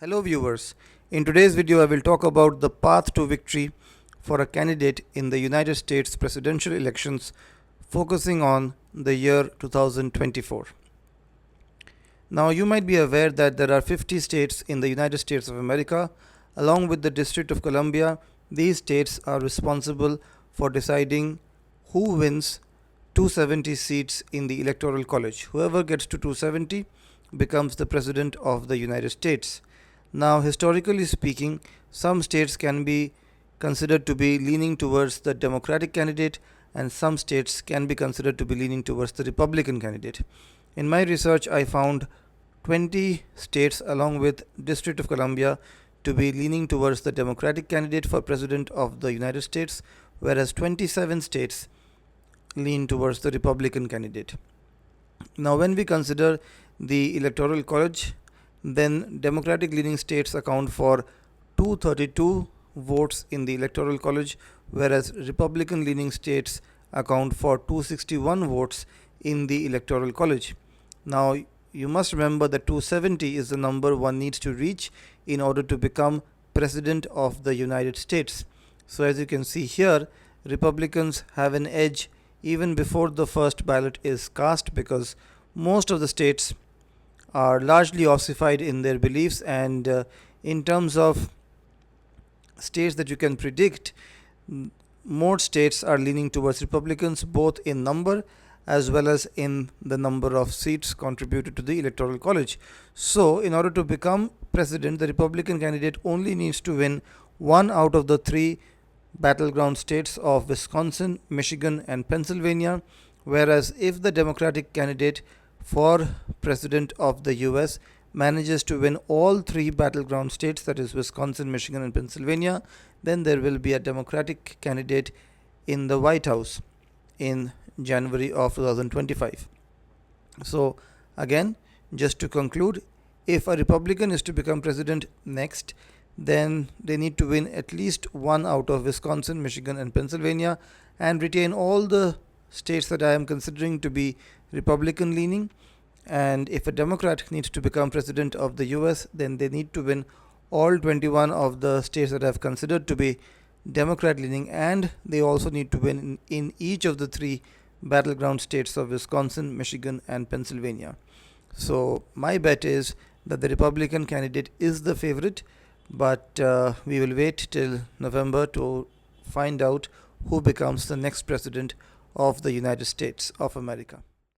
Hello viewers, in today's video I will talk about the path to victory for a candidate in the United States presidential elections focusing on the year 2024. Now you might be aware that there are 50 states in the United States of America. Along with the District of Columbia, these states are responsible for deciding who wins 270 seats in the Electoral College. Whoever gets to 270 becomes the President of the United States. Now, historically speaking, some states can be considered to be leaning towards the Democratic candidate, and some states can be considered to be leaning towards the Republican candidate. In my research, I found 20 states along with District of Columbia to be leaning towards the Democratic candidate for President of the United States, whereas 27 states lean towards the Republican candidate. Now, when we consider the Electoral College, then Democratic leaning states account for 232 votes in the Electoral College, whereas Republican leaning states account for 261 votes in the Electoral College. Now, you must remember that 270 is the number one needs to reach in order to become President of the United States. So, as you can see here, Republicans have an edge even before the first ballot is cast, because most of the states are largely ossified in their beliefs, and in terms of states that you can predict, more states are leaning towards Republicans, both in number as well as in the number of seats contributed to the Electoral College. So, in order to become president, the Republican candidate only needs to win one out of the three battleground states of Wisconsin, Michigan, and Pennsylvania, whereas if the Democratic candidate for President of the US manages to win all three battleground states, that is Wisconsin, Michigan, and Pennsylvania, then there will be a Democratic candidate in the White House in January of 2025. So again, just to conclude, if a Republican is to become president next, then they need to win at least one out of Wisconsin, Michigan, and Pennsylvania and retain all the states that I am considering to be Republican leaning. And if a Democrat needs to become president of the US, then they need to win all 21 of the states that I have considered to be Democrat leaning, and they also need to win in each of the three battleground states of Wisconsin, Michigan, and Pennsylvania. So my bet is that the Republican candidate is the favorite, but we will wait till November to find out who becomes the next president of the United States of America.